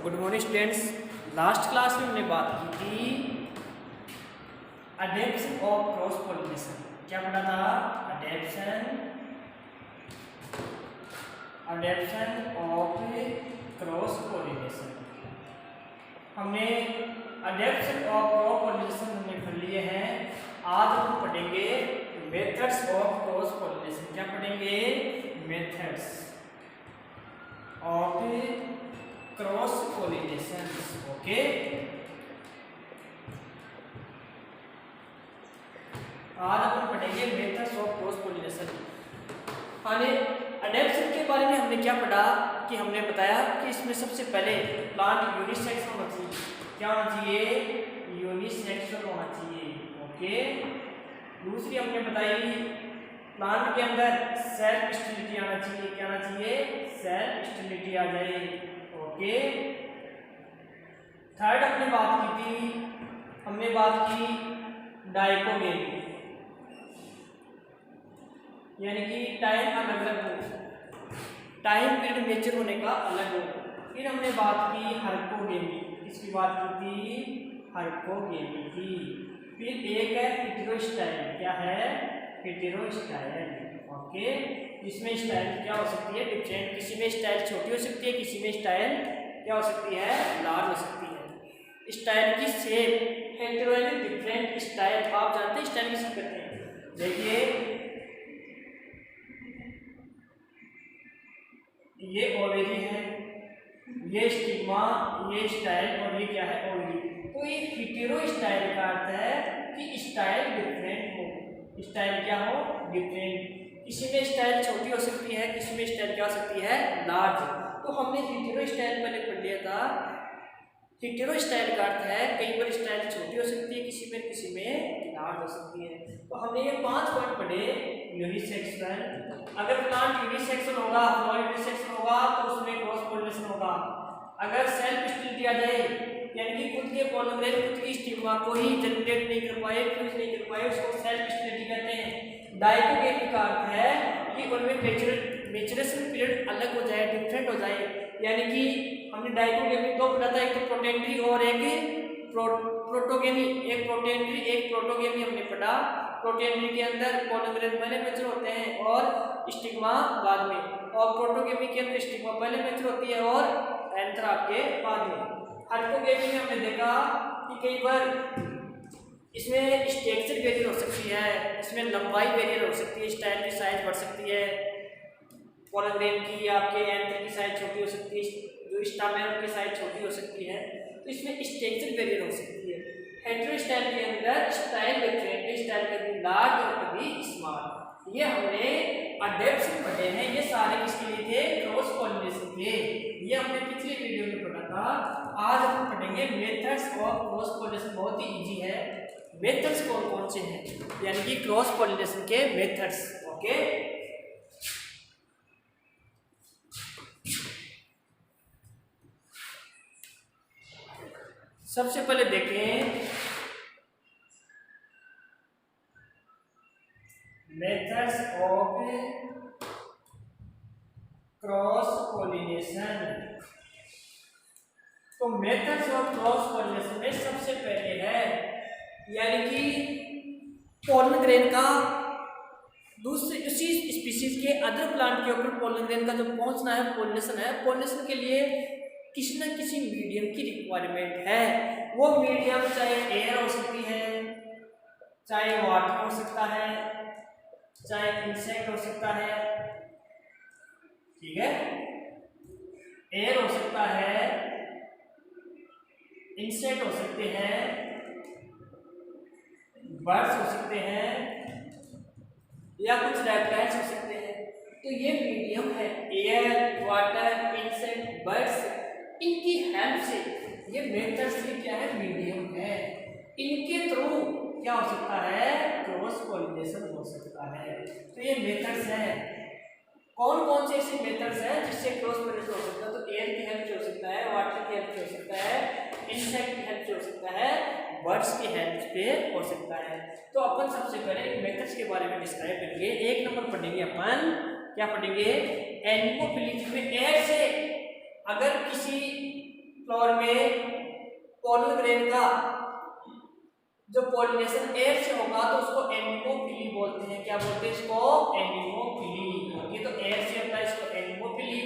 Good morning students. Last class में हमने बात की थी अडेप्शन ऑफ क्रॉस पॉलिनेशन। क्या पढ़ा था? Adaptation of cross pollination. हमने अडेप्शन ऑफ क्रॉस पॉलिनेशन हमने पढ़ लिए हैं। आज हम पढ़ेंगे मेथड्स ऑफ क्रॉस पॉलिनेशन। क्या पढ़ेंगे? Methods of cross pollination. Okay, आज अपन पढ़ेंगे मेथड्स ऑफ क्रॉस पॉलिनेशन। हमने अडेप्शन के बारे में हमने क्या पढ़ा कि हमने बताया कि इसमें सबसे पहले प्लांट यूनिसेक्सुअल होना चाहिए। क्या होना चाहिए? यूनिसेक्सुअल होना चाहिए। ओके, दूसरी हमने बताई प्लांट के अंदर सेल्फ स्टेबिलिटी आना चाहिए। क्या आना चाहिए? सेल्फ स्टेबिलिटी आ जाए। ओके, थर्ड हमने बात की डाइकोगेमी, यानी कि टाइम अलग अलग हो, टाइम पीरियड मेजर होने का अलग हो। फिर हमने बात की हर्कोगेमी, इसकी बात की थी हर्कोगेमी की। फिर एक है हेटेरोस्टाइल। क्या है? हेटेरोस्टाइल। ओके, इसमें स्टाइल क्या हो सकती है? डिफरेंट। किसी में स्टाइल छोटी हो सकती है, किसी में स्टाइल क्या हो सकती है? लार्ज हो सकती है। स्टाइल की शेप हेटेरो यानी डिफरेंट स्टाइल। आप जानते हैं स्टाइल किसे कहते हैं? देखिए, ये ओवेरी है, ये स्टिग्मा, ये स्टाइल और ये क्या है? ओवेरी। तो ये हेटेरो स्टाइल का अर्थ है कि स्टाइल डिफरेंट हो। स्टाइल क्या हो? डिफरेंट। किसी में स्टाइल छोटी हो सकती है, किसी में स्टाइल क्या हो सकती है? लार्ज। तो हमने हेटेरो स्टाइल पहले पढ़ लिया था। हेटेरो स्टाइल का अर्थ है कई बार स्टाइल छोटी हो सकती है, किसी में लार्ज हो सकती है। तो हमने ये 5 पॉइंट पढ़े। यूनिसेक्सुअल, अगर प्लांट यूनिसेक्सुअल होगा, फ्लावर यूनिसेक्सुअल होगा तो उसमें क्रॉस पॉलिनेशन होगा। अगर सेल्फ स्टेबिलिटी आ जाए, यानी कि खुद के पॉलन ग्रेन खुद की स्टिग्मा को ही जनरेट नहीं कर पाए, फ्यूज नहीं कर पाए, उसको सेल्फ स्टेबिलिटी कहते हैं। डाइकोगेमी का अर्थ है कि उनमें मैच्योरेशन पीरियड अलग हो जाए, डिफरेंट हो जाए। यानी कि हमने डाइकोगेमी 2 पढ़ा था, एक तो प्रोटेंड्री और एक प्रोटोगेमी। एक प्रोटोगेमी हमने पढ़ा। प्रोटेंड्री के अंदर पॉलन ग्रेन पहले मैच्योर होते हैं और स्टिग्मा बाद में, और प्रोटोगेमी के अंदर स्टिग्मा पहले मैच्योर होती है और एंथर आपके बाद में। हर्कोगेमी में हमने देखा कि कई बार इसमें स्ट्रक्चर वेरियर हो सकती है, इसमें लंबाई वेरियर हो सकती है, स्टाइल की साइज बढ़ सकती है, पॉलन ग्रेन की आपके एंथर की साइज छोटी हो सकती है, जो स्टामेन की साइज छोटी हो सकती है। तो इसमें स्ट्रक्चर वेरियर हो सकती है। हेटेरोस्टाइल के अंदर स्टाइल डिफरेंट, स्टाइल कभी लार्ज और कभी स्मॉल। ये हमने अडेप्शन पढ़े हैं। ये सारे किसके लिए थे? क्रॉस पॉलिनेशन के। ये हमने पिछले वीडियो में पढ़ा था। आज हम पढ़ेंगे मेथड्स ऑफ क्रॉस पॉलिनेशन। बहुत ही इजी है। मेथड्स कौन कौन से हैं, यानी कि क्रॉस पॉलिनेशन के मेथड्स। ओके, सबसे पहले देखें मेथड्स ऑफ क्रॉस पॉलिनेशन। तो मेथड्स ऑफ क्रॉस पॉलिनेशन में सबसे पहले है, यानी कि पॉलन ग्रेन का दूसरे उसी स्पीशीज के अदर प्लांट के ऊपर पॉलन ग्रेन का जो पहुंचना है, पॉलिनेशन है, पॉलिनेशन के लिए किसी न किसी मीडियम की रिक्वायरमेंट है। वो मीडियम चाहे एयर हो सकती है, चाहे वाटर हो सकता है, चाहे इंसेक्ट हो सकता है। ठीक है, एयर हो सकता है, इंसेक्ट हो सकते हैं, बर्ड्स हो सकते हैं, या कुछ रेप्टाइल्स हो सकते हैं। तो ये मीडियम है, एयर, वाटर, इंसेक्ट, बर्ड्स, इनकी हेल्प से ये मेथड्स भी क्या है? मीडियम है। इनके थ्रू क्या हो सकता है? क्रॉस पॉलिनेशन हो सकता है। तो ये मेथड्स हैं। कौन कौन से ऐसे मेथड्स हैं जिससे क्रॉस पॉलिनेशन हो सकता है? तो एयर की हेल्प से हो सकता है, वाटर की हेल्प से हो सकता है, इंसेक्ट की हेल्प से हो सकता है, बर्ड्स की हेल्प से हो सकता है। तो अपन सबसे पहले मेथड्स के बारे में डिस्क्राइब करेंगे। 1 नंबर पढ़ेंगे अपन, क्या पढ़ेंगे? एनिमोफिली में एयर से अगर किसी फ्लोर में पोलन ग्रेन का जो पोलिनेशन एयर से होगा तो उसको एनिमोफिली बोलते हैं। क्या बोलते हैं इसको? एनिमोफिली। ये तो एयर से होता है इसको एनिमोफिली,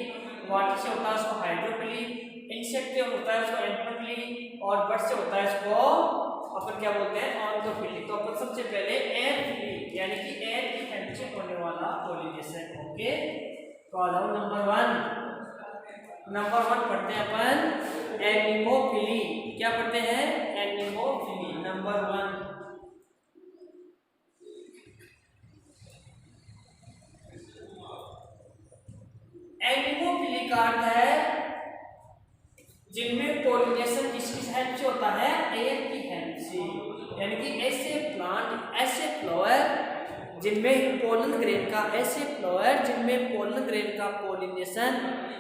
वाटर से होता है इसको हाइड्रोफिली, इंसेक्ट से होता है इसको एंथ्रोफिली, और बर्ड से होता है इसको अपन क्या बोलते हैं? ऑर्थोफिली। तो अपन सबसे पहले एयरफिली यानी कि एयर की हेल्प से होने वाला पोलिनेशन। ओके, तो आ जाओ नंबर 1 पढ़ते हैं अपन एनिमोफिली। क्या पढ़ते हैं? Anemophily number 1। एनिमोफिली का अर्थ है जिनमें पोलिनेशन किसकी हेल्प से होता है? एयर की हेल्प से। यानी कि ऐसे प्लांट, ऐसे फ्लावर जिनमें पोलन ग्रेन का, ऐसे फ्लावर जिनमें पोलन ग्रेन का पोलिनेशन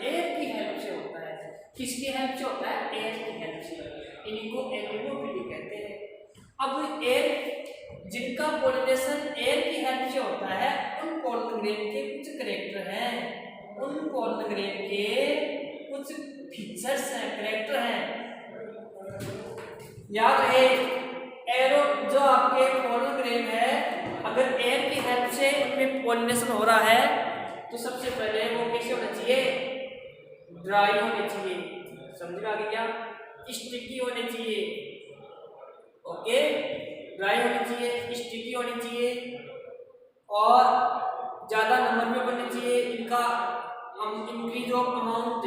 एयर की हेल्प से होता है। किसकी हेल्प से होता है? एयर की हेल्प से। इनको एनिमोफिली कहते हैं। अब एयर जिनका पोलिनेशन एयर की हेल्प से होता है उन पोलन ग्रेन के कुछ करेक्टर हैं, उन पोलन ग्रेन के कुछ फीचर्स हैं, करेक्टर हैं। याद रहे, एरो जो आपके पोलन ग्रेन है अगर एयर की हेल्प से उनमें पोलिनेशन हो रहा है तो सबसे पहले वो कैसे होना चाहिए? ड्राई होने चाहिए। समझ में आ गया क्या? स्टिकी होने चाहिए। ओके, ड्राई होनी चाहिए, स्टिकी होनी चाहिए, और ज्यादा नंबर में बनने चाहिए। इनका increase of amount,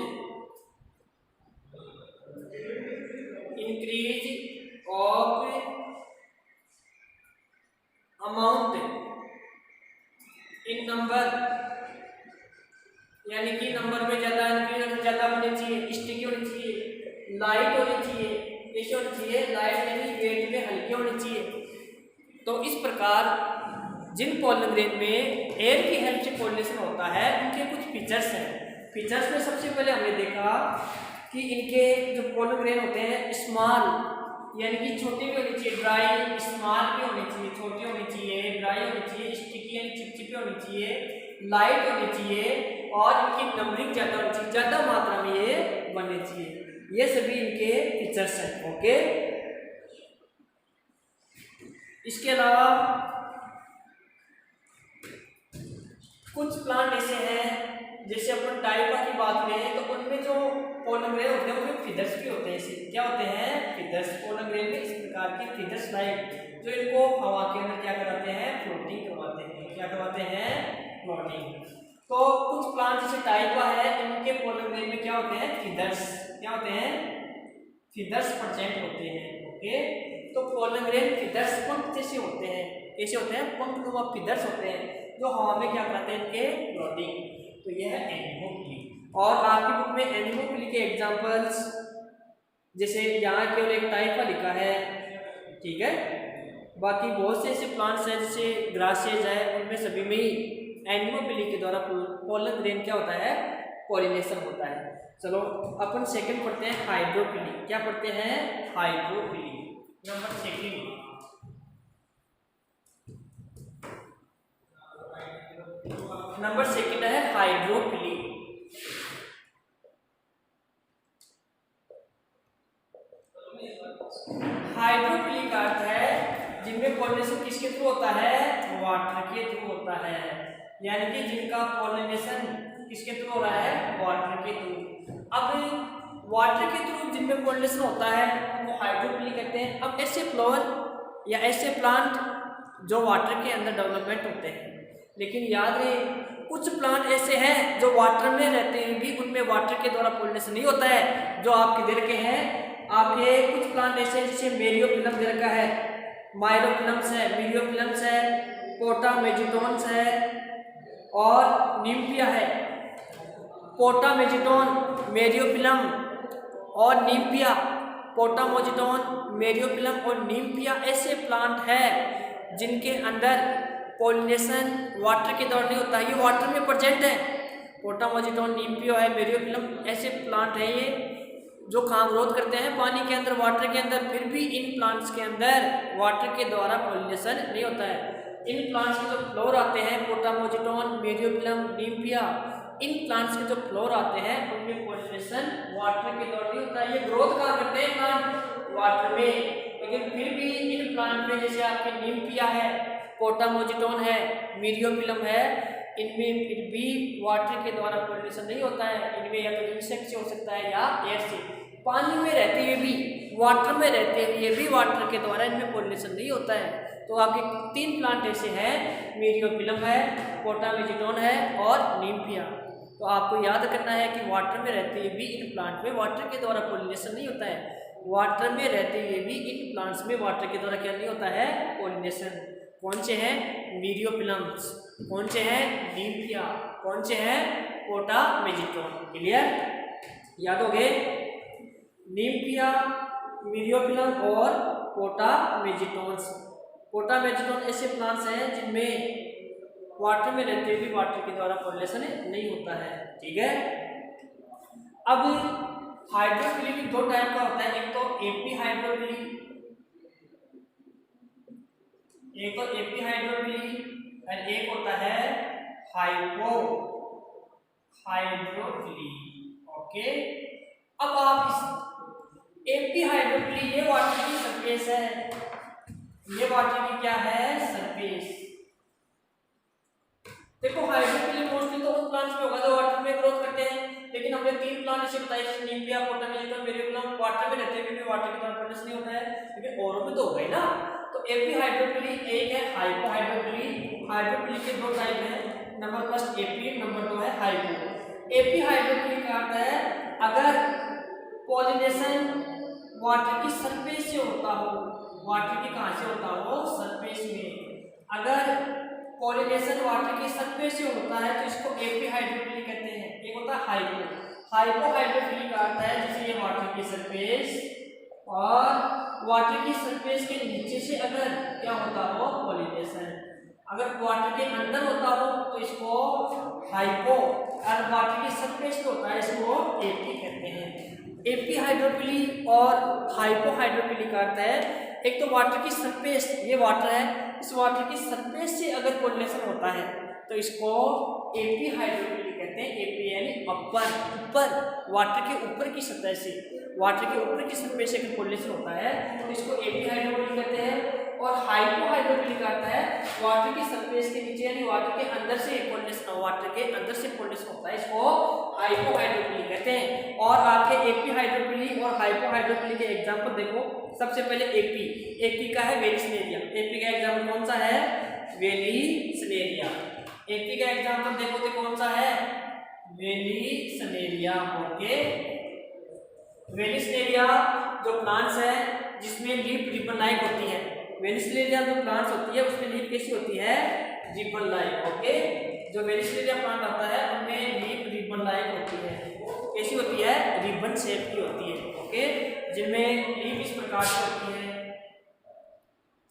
increase of amount in number, यानी कि नंबर में ज्यादा इंक्रीज, ज्यादा होने चाहिए, स्टिकी होनी चाहिए, लाइट होनी चाहिए। कैसे होनी चाहिए? लाइट यानी वेट में हल्के होने चाहिए। तो इस प्रकार जिन पोलन ग्रेन में एयर की हेल्प से पोलिनेशन होता है उनके कुछ फीचर्स हैं। फीचर्स में सबसे पहले हमने देखा कि इनके जो पोलन ग्रेन होते हैं स्मॉल यानी कि छोटे भी होने चाहिए, ड्राई स्मॉल भी होने चाहिए, छोटी होनी चाहिए, ड्राई होनी चाहिए, स्टिकी यानी चिपचिपी होनी चाहिए, लाइट होनी चाहिए, और इनकी नंबरिंग ज्यादा होनी चाहिए, ज्यादा मात्रा में ये बनने चाहिए। ये सभी इनके फीचर्स हैं। ओके, इसके अलावा कुछ प्लांट ऐसे हैं, जैसे अपन टाइपा की बात करें तो उनमें जो पोलन ग्रेन होते हैं उनमें फीदर्स भी होते हैं। ऐसे क्या होते हैं? फीदर्स। पोलन ग्रेन में इस प्रकार के फीदर्स लाइक जो इनको हवा के अंदर क्या कराते हैं? फ्लोटिंग करवाते हैं। क्या करवाते हैं? फ्लोटिंग। तो कुछ प्लांट जैसे टाइपा है इनके पोलन ग्रेन में क्या होते हैं? फीदर्स। क्या होते हैं? फीदर्स प्रेजेंट होते हैं। ओके, तो पोलन ग्रेन फीदर्स पंख जैसे होते हैं। कैसे होते हैं? पंखनुमा फीदर्स होते हैं जो हवा में क्या कराते हैं? इनके फ्लोटिंग। तो यह है एनिमोफिली। और आपकी बुक में एनिमोफिली के एग्जांपल्स जैसे यहाँ केवल एक टाइप का लिखा है, ठीक है, बाकी बहुत से ऐसे प्लांट्स हैं जैसे ग्रासेज है, उनमें सभी में ही एनिमोफिली के द्वारा पोलन ग्रेन क्या होता है? पॉलिनेशन होता है। चलो अपन सेकंड पढ़ते हैं हाइड्रोफिली। क्या पढ़ते हैं? Hydrophily number 2। नंबर 2 है हाइड्रोफिली। हाइड्रोफिली का अर्थ है जिनमें पोलिनेशन किसके थ्रू होता है? वाटर के थ्रू होता है। यानी कि जिनका पोलिनेशन किसके थ्रू हो रहा है? वाटर के थ्रू। अब वाटर के थ्रू जिनमें पोलिनेशन होता है वो हाइड्रोफिली कहते हैं। अब ऐसे फ्लावर या ऐसे प्लांट जो वाटर के अंदर डेवलपमेंट होते हैं, लेकिन याद रहे कुछ प्लांट ऐसे हैं जो वाटर में रहते हैं भी उनमें वाटर के द्वारा पोलिनेशन नहीं होता है। जो आपके दे रखे हैं, आपके कुछ प्लांट ऐसे हैं जैसे मेरियोफिलम दे रखा है, माइरोफिलम्स है, मीरियोफिलम्स है, पोटामेजिटोन्स है और निम्पिया है। पोटामेजिटोन, मेरियोफिलम और निम्पिया, पोटामोजिटोन, मेरियोफिलम और निम्पिया ऐसे प्लांट हैं जिनके अंदर पोलिनेशन वाटर के द्वारा नहीं होता है, ये वाटर में प्रेजेंट है। पोटामोजिटोन, निम्पिया है, मेरियोफिलम ऐसे प्लांट हैं ये जो कहाँ ग्रोथ करते हैं? पानी के अंदर, वाटर के अंदर। फिर भी इन प्लांट्स के अंदर वाटर के द्वारा पोलिनेशन नहीं होता है। इन प्लांट्स के जो फ्लोर आते हैं पोटामोजिटोन, मेरियोफिलम, निम्पिया, इन प्लांट्स के जो फ्लोर आते हैं उनमें पोलिनेशन वाटर के द्वारा नहीं होता है। ये ग्रोथ कहाँ करते हैं प्लांट? वाटर में। लेकिन फिर भी इन प्लांट में जैसे आपके निम्फिया है, पोटामोजिटोन है, मीरियोफिलम है, इनमें फिर भी वाटर के द्वारा पॉलिनेशन नहीं होता है। इनमें या तो इंसेक्ट से हो सकता है या एयर से। पानी में रहते हुए भी, वाटर में रहते हुए भी वाटर के द्वारा इनमें पॉलिनेशन नहीं होता है। तो आपके 3 प्लांट ऐसे हैं, मीरियोफिलम है, पोटामोजिटोन है और निम्फिया। तो आपको याद करना है कि वाटर में रहते हुए भी इन प्लांट में वाटर के द्वारा पॉलिनेशन नहीं होता है। वाटर में रहते हुए भी इन प्लांट्स में वाटर के द्वारा क्या नहीं होता है? पॉलिनेशन। कौन से हैं? मीरियोफिलम्स। कौन से हैं? निम्फिया। कौन से हैं? पोटामोजिटोन। क्लियर? याद हो गए? निम्फिया, मीरियोफिलम और पोटामोजिटोन्स। पोटामोजिटोन ऐसे प्लांट्स हैं जिनमें वाटर में रहते हुए भी वाटर के द्वारा पॉलिनेशन नहीं होता है। ठीक है। अब हाइड्रोफिली भी 2 टाइप का होता है। एक तो एपी हाइड्रोफिली, और एक होता है हाइपो हाइड्रोफिली। ओके। अब आप इस एपी हाइड्रोफिली, ये वाटर की सरफेस है, ये वाटर की क्या है? सरफेस। देखो हाइड्रोफिली मोस्टली तो उन प्लांट्स में होगा जो वाटर में ग्रोथ करते हैं। लेकिन हमने 3 प्लांट ऐसे बताए, निम्फिया, पोटामोजिटोन, मीरियोफिलम, वाटर में रहते हुए भी वाटर की तरह पॉलिनेशन नहीं होता है। लेकिन औरों में तो होगा ही ना। तो एपी हाइड्रोफिली एक है, हाइपो हाइड्रोफिली। हाइड्रोफिली के 2 टाइप हैं। नंबर फर्स्ट एपी, नंबर 2 है हाइपो। एपी हाइड्रोफिली का अर्थ है अगर पॉलिनेशन वाटर की सरफेस से होता हो, वाटर की कहां से होता हो? सरफेस में। अगर पॉलिनेशन वाटर की सरफेस से होता है तो इसको एपी हाइड्रोफिली कहते हैं। एक होता है हाइपो। हाइपो हाइड्रोफिली का अर्थ है जैसे ये वाटर की सरफेस, और वाटर की सरफेस के नीचे से अगर क्या होता हो? पॉलिनेशन। अगर वाटर के अंदर होता हो तो इसको हाइपो, और वाटर की सरफेस पे होता है इसको एपी कहते हैं। एपी हाइड्रोफिली और हाइपो हाइड्रोफिली का अर्थ है एक तो वाटर की सरफेस, ये वाटर है, इस वाटर की सरफेस से अगर पॉलिनेशन होता है तो इसको एपी हाइड्रोफिली कहते हैं। एपी यानी ऊपर, वाटर के ऊपर की सतह से, वाटर के ऊपर की सरफेस से अगर पॉलिनेशन होता है तो इसको एपी हाइड्रोफिली कहते हैं। और हाइपो हाइड्रोफिली का अर्थ है वाटर की सरफेस के नीचे यानी वाटर के अंदर से पॉलिनेशन, वाटर के अंदर से पॉलिनेशन होता है, इसको हाइपो हाइड्रोफिली कहते हैं। और आपके एपी हाइड्रोफिली और हाइपो हाइड्रोफिली के एग्जांपल देखो। सबसे पहले एपी का है वेलिस्नेरिया। एपी का एग्जांपल कौन सा है? वेलिस्नेरिया। एपी का एग्जांपल देखो तो कौन सा है? वेलिस्नेरिया। ओके। वेलिस्नेरिया जो प्लांट्स है जिसमें लीफ रिबन लाइक होती है। वेलिस्नेरिया जो प्लांट्स होती है उसमें लीफ कैसी होती है? Ribbon like. ओके। जो वेलिस्नेरिया प्लांट आता है उनमें लीफ रिबन लाइक होती है। कैसी होती है? रिबन शेप की होती है। ओके। जिनमें लीफ इस प्रकार से होती है,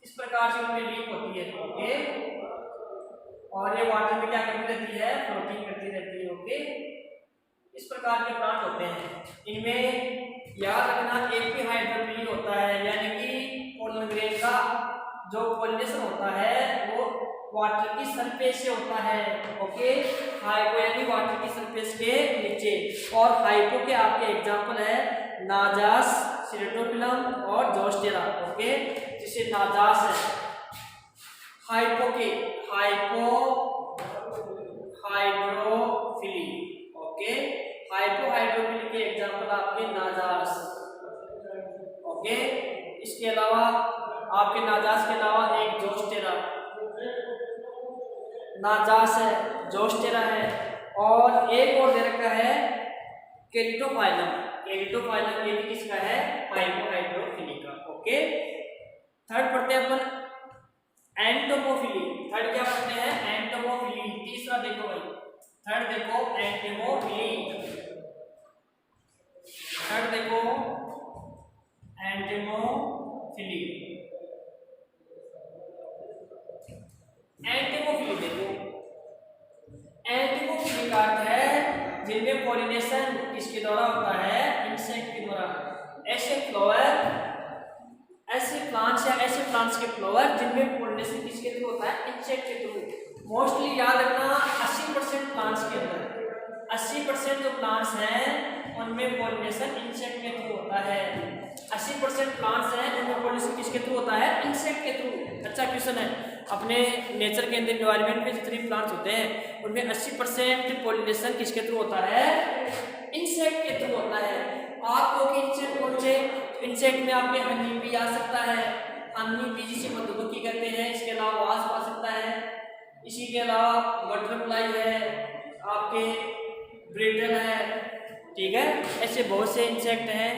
इस प्रकार से उनमें लीफ होती है। ओके। और ये वाटर में क्या करती रहती है? फ्लोटिंग करती रहती है। ओके। इस प्रकार के प्लांट होते हैं। इनमें याद रखना एपी हाइड्रोफिली होता है, यानी कि पोलन ग्रेन का जो पॉलिनेशन होता है वो वाटर की सरफेस से होता है। ओके। हाइपो यानी वाटर की सरफेस के नीचे। और हाइपो के आपके एग्जांपल है नाजास, सिरेटोफिलम और जोस्टेरा। ओके। जिसे नाजास है। हाइपो के hypo hydrophily. Okay. Hypo hydrophily के एग्जांपल आपके नाजास। ओके। इसके अलावा आपके नाजास के अलावा एक जोस्टेरा, नाजास है, जोस्टेरा है, और एक और दे रखा है केरिटोफाइलम। केरिटोफाइलम ये भी किसका है? हाइपो हाइड्रोफिली का। ओके। थर्ड पढ़ते हैं अपन एंटोमोफिली। थर्ड क्या पढ़ते हैं? एंटोमोफिली। तीसरा देखो भाई, थर्ड देखो एंटोमोफिली। थर्ड देखो एंटोमोफिली। एंटोमोफिली देखो, एंटोमोफिली का अर्थ है जिनमें पॉलिनेशन किसके द्वारा होता है? इंसेक्ट के द्वारा। ऐसे फ्लावर, ऐसे प्लांट्स या ऐसे प्लांट्स के फ्लावर जिनमें पॉलिनेशन किसके थ्रू होता है? इंसेक्ट के थ्रू। मोस्टली याद रखना 80% प्लांट्स के अंदर, 80% जो प्लांट्स हैं उनमें पॉलिनेशन इंसेक्ट के थ्रू होता है। 80% प्लांट्स हैं उनमें पॉलिनेशन किसके थ्रू होता है? इंसेक्ट के थ्रू। अच्छा क्वेश्चन है। अपने नेचर के अंदर एनवायरनमेंट में जितने प्लांट्स होते हैं उनमें 80% पॉलिनेशन किसके थ्रू होता है? इंसेक्ट के थ्रू होता है। आपको कि इंसेक्ट कौन से? इंसेक्ट में आपके हनी भी आ सकता है, हनी बी जिसे मधुमक्खी कहते हैं, इसके अलावा वास्प आ सकता है, इसी के अलावा बटरफ्लाई है, आपके ब्रिटल है, ठीक है। ऐसे बहुत से इंसेक्ट हैं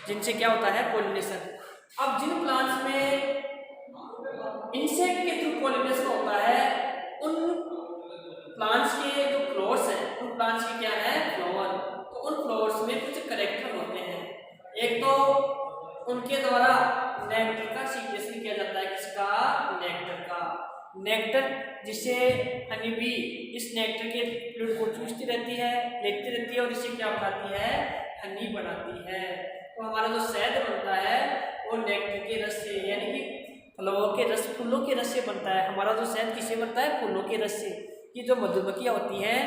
जिनसे क्या होता है? पॉलिनेशन। अब जिन प्लांट्स में इंसेक्ट के थ्रू पॉलिनेशन होता है उन प्लांट्स के जो फ्लावर्स हैं उन प्लांट्स के क्या है? फ्लावर। तो उन फ्लावर्स में कुछ कैरेक्टर होते हैं। एक तो उनके द्वारा नेक्टर का सीक्रेशन किया जाता है। किसका? नेक्टर का। नेक्टर जिसे हनी बी इस नेक्टर के फ्लूइड को चूसती रहती है, लेती रहती है और इसे क्या बनाती है? हनी बनाती है। तो हमारा जो शहद बनता है वो नेक्टर के रस से, यानी कि फ्लावर के रस, फूलों के रस से बनता है। हमारा जो शहद किससे बनता है? फूलों के रस से। ये जो मधुमक्खियाँ होती हैं,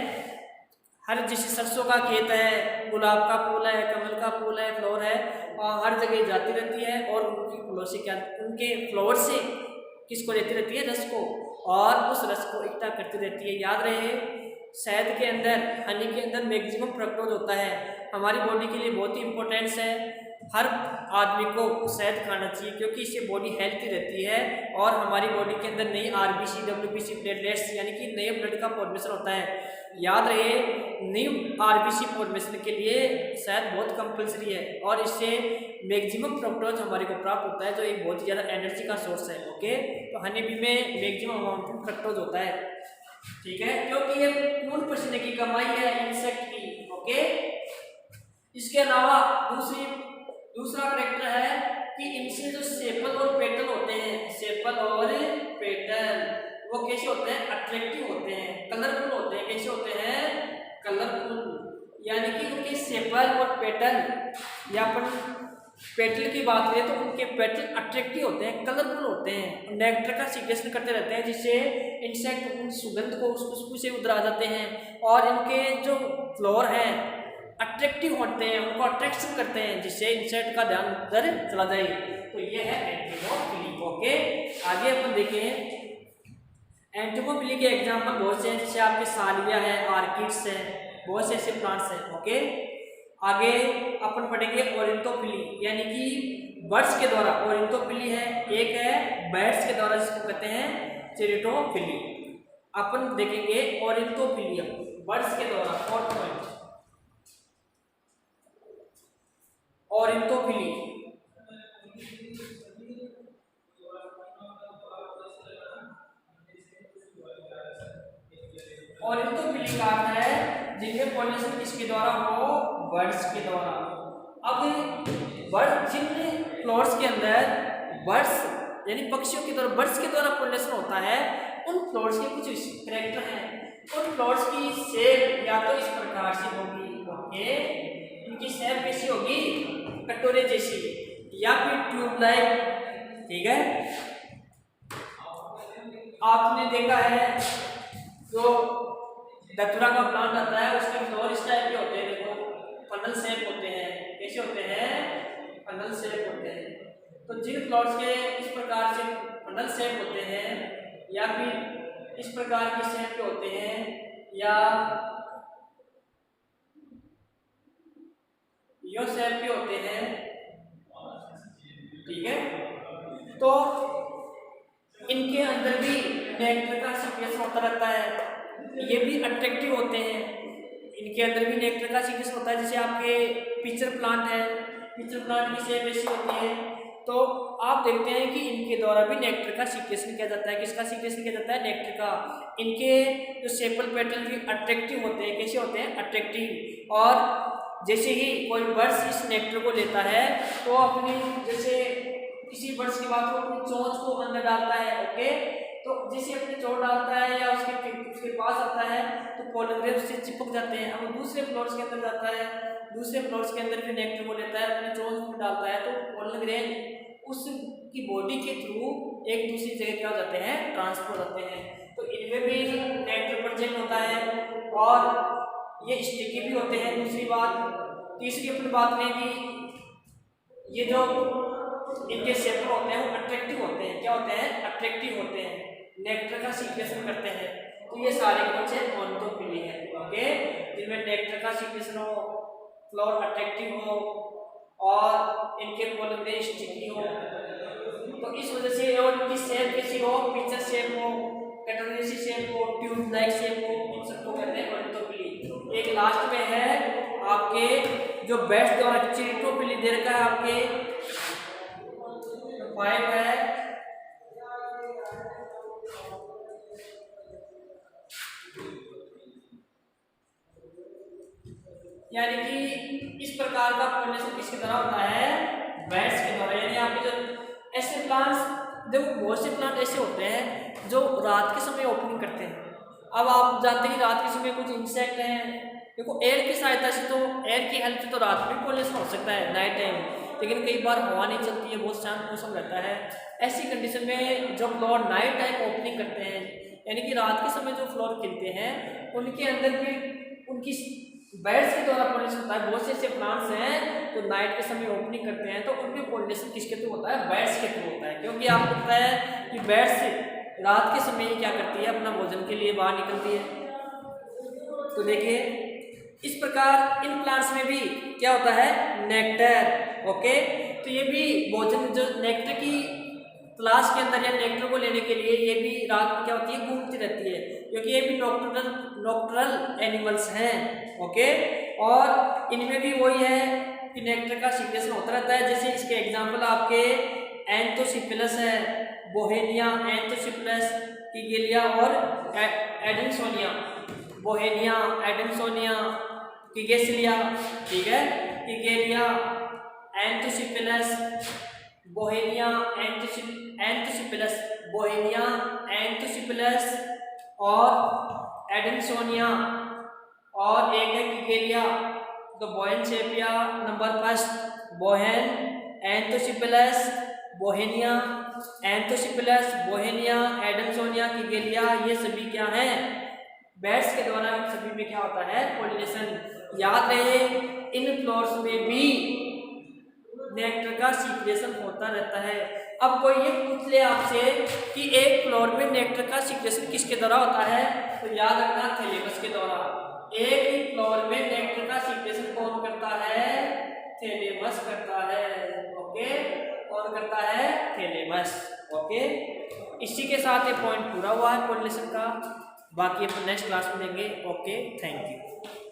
हर जैसे सरसों का खेत है, गुलाब का फूल है, कमल का फूल है, फ्लावर है, और हर जगह जाती रहती है और उनकी फूलों से क्या, उनके फ्लावर से किसको लेती रहती है? रस को, और उस रस को इकट्ठा करती रहती है। याद रहे शहद के अंदर, हनी के अंदर मैक्सिमम फ्रक्टोज होता है। हमारी बॉडी के लिए बहुत ही इंपॉर्टेंस है। हर आदमी को शहद खाना चाहिए क्योंकि इससे बॉडी हेल्थी रहती है और हमारी बॉडी के अंदर नई आरबीसी, डब्ल्यूबीसी, प्लेटलेट्स यानी कि नए ब्लड का फॉर्मेशन होता है। याद रहे न्यू आरबीसी फॉर्मेशन के लिए शहद बहुत कंपलसरी है और इससे मैक्सिमम फ्रक्टोज हमारे को प्राप्त होता है, जो एक बहुत ही ज़्यादा एनर्जी का सोर्स है। ओके, तो हनी बी में मैक्सिमम अमाउंट में फ्रक्टोज होता है, ठीक है, क्योंकि ये खून पसीने की कमाई है इंसेक्ट की। ओके, इसके अलावा दूसरा करेक्टर है कि इनसे जो सेपल और पेटल होते हैं, सेपल और पेटल, वो कैसे होते हैं? अट्रैक्टिव होते हैं, कलरफुल होते हैं। कैसे होते हैं? कलरफुल। यानी कि उनके सेपल और पेटल, या अपन पेटल की बात करें तो उनके पेटल अट्रैक्टिव होते हैं, कलरफुल होते हैं, नेक्टर का सीक्रेशन करते रहते हैं, जिससे इंसेक्ट उन सुगंध को, उस खुशबू से उधर आ जाते हैं और इनके जो फ्लावर हैं अट्रैक्टिव होते हैं, उनको अट्रैक्शन करते हैं, जिससे इंसेक्ट का ध्यान उधर चला जाए। तो ये है एंटिमोफिली। ओके, आगे अपन देखें एंटिमोफिली के एग्जाम्पल बहुत से हैं, जैसे आपके सालिया है, आर्किड्स है, बहुत से ऐसे प्लांट्स हैं। ओके, आगे अपन पढ़ेंगे ओरिंथोफिली, यानी कि बर्ड्स के द्वारा। ओरिंथोफिली है, एक है बर्ड्स के द्वारा जिसको कहते हैं चेरिटोफिली। अपन देखेंगे ओरिंथोफिलिया बर्ड्स के द्वारा। Fourth point ओरिंथोफिली। ओरिंथोफिली का अर्थ है जिनमें पॉलिनेशन किसके द्वारा हो? बर्ड्स के द्वारा। अब बर्ड, जिन फ्लावर्स के अंदर बर्ड्स यानी पक्षियों के द्वारा, बर्ड्स के द्वारा पॉलिनेशन होता है, उन फ्लावर्स के कुछ कैरेक्टर हैं। उन फ्लावर्स की शेप या तो इस प्रकार से होगी, ओके, इनकी शेप कैसी होगी? कटोरे जैसी, या फिर ट्यूब लाइक, ठीक है। आपने देखा है जो दतुरा का प्लांट आता है उसके फ्लावर इस टाइप के होते हैं, देखो फनल शेप होते हैं। कैसे होते हैं? फनल शेप होते हैं। तो जिन फ्लावर्स के इस प्रकार से फनल शेप होते हैं या फिर इस प्रकार के शेप के होते हैं या यो शेप के होते हैं, ठीक है, तो इनके अंदर भी नेक्टर का सीक्रेशन होता रहता है। ये भी अट्रैक्टिव होते हैं, इनके अंदर भी नेक्टर का सीक्रेशन होता है। जैसे आपके पिचर प्लांट है, पिचर प्लांट की शेप ऐसी होती है, तो आप देखते हैं कि इनके द्वारा भी नेक्टर का सीक्रेशन किया जाता है। किसका सीक्रेशन किया जाता है? नेक्टर का। इनके जो सेपल पेटल भी अट्रैक्टिव होते हैं। कैसे होते हैं? अट्रैक्टिव। और जैसे ही कोई बर्ड्स इस नेक्टर को लेता है तो अपनी, जैसे किसी बर्ड्स की बात हो, अपनी चोंच को अंदर डालता है, ओके, तो जैसे अपनी चोंच डालता है या उसके पास आता है तो पोलन ग्रेन उससे चिपक जाते हैं। अब दूसरे फ्लोर्स के अंदर जाता है, दूसरे फ्लोर्स के अंदर फिर नेक्टर को लेता है, अपनी चोंच में डालता है, तो पोलन ग्रेन उसकी बॉडी के थ्रू एक दूसरी जगह क्या हो जाते हैं? ट्रांसफर होते हैं। तो इनमें भी नेक्टर प्रोजेक्ट होता है। और ये स्टिकी भी होते हैं। दूसरी बात, तीसरी अपनी बात में कि ये जो इनके सेप्टर होते हैं वो अट्रैक्टिव होते हैं। क्या होते हैं? अट्रैक्टिव होते हैं, नेक्टर का सीक्रेशन करते हैं। तो ये सारे कौन से? ऑर्थोपिली है। ओके, जिनमें नेक्टर का सीक्रेशन हो, फ्लोर अट्रैक्टिव हो और इनके पोलन में स्टिकी हो। तो इस वजह से, और इनकी शेप कैसी हो? पिक्चर शेप हो, कटर जैसी शेप हो, ट्यूब लाइक शेप हो, इन सबको कहते हैं ऑर्थोपिली। एक लास्ट में है आपके जो बेस्ट द्वारा चिरिटोपिली दे रखा है आपके 5 है। यानी कि इस प्रकार का पोलिनेशन किसके द्वारा होता है? बैट्स के द्वारा। यानी आपके जो ऐसे प्लांट्स, देखो बहुत से प्लांट ऐसे होते हैं जो रात के समय ओपनिंग करते हैं। अब आप जानते हैं रात के समय कुछ इंसेक्ट हैं, देखो एयर की सहायता से, तो एयर की हेल्प से तो रात में पोलिनेशन हो सकता है नाइट टाइम, लेकिन कई बार हवा नहीं चलती है, बहुत शांत मौसम रहता है। ऐसी कंडीशन में जब फ्लोर नाइट टाइम ओपनिंग करते हैं, यानी कि रात के समय जो फ्लोर खिलते हैं, उनके अंदर भी उनकी बैट्स के द्वारा पोलिनेशन होता है। बहुत से ऐसे प्लांट्स हैं जो नाइट के समय ओपनिंग करते हैं, तो उनमें पोलिनेशन किसके थ्रू होता है? बैट्स के थ्रू होता है। क्योंकि आपको पता है कि बैट्स रात के समय ही क्या करती है? अपना भोजन के लिए बाहर निकलती है। तो देखिए इस प्रकार इन प्लांट्स में भी क्या होता है? नेक्टर। ओके, तो ये भी भोजन, जो नेक्टर की तलाश के अंदर या नेक्टर को लेने के लिए ये भी रात में क्या होती है? घूमती रहती है, क्योंकि ये भी नॉक्टर्नल एनिमल्स हैं। ओके, और इनमें भी वही है कि नेक्टर का सीक्रेशन होता रहता है। जैसे इसके एग्जांपल आपके एंथोसिफिलस है, बोहेनिया, एंथोसिफिलस, किगेलिया और एडेंसोनिया। बोहेनिया, एडेंसोनिया, किगेसिलिया, ठीक है, किगेलिया, एंथोसिफिलस, बोहेनिया, एंथोसिफिलस, बोहेनिया, एंथोसिफिलस और एडेंसोनिया, और एक है किगेलिया। तो बोहेनसेपिया नंबर फर्स्ट, बोहेन, एंथोसिफिलस, बोहेनिया, एंथोसिफिलस, बोहेनिया, एडेंसोनिया, किगेलिया, ये सभी क्या हैं? बैट्स के द्वारा इन सभी में क्या होता है? पोलिनेशन। याद रहे इन फ्लोर्स में भी नेक्टर का सीक्रेशन होता रहता है। अब कोई ये पूछ ले आपसे कि एक फ्लोर में नेक्टर का सीक्रेशन किसके द्वारा होता है, तो याद रखना थैलेमस के द्वारा। एक ही फ्लोर में नेक्टर का सीक्रेशन कौन करता है? थैलेमस करता है। ओके, कौन करता है? थैलेमस। ओके, इसी के साथ ये पॉइंट पूरा हुआ है पोलिनेशन का। बाकी अपन नेक्स्ट क्लास में देंगे। Okay, thank you.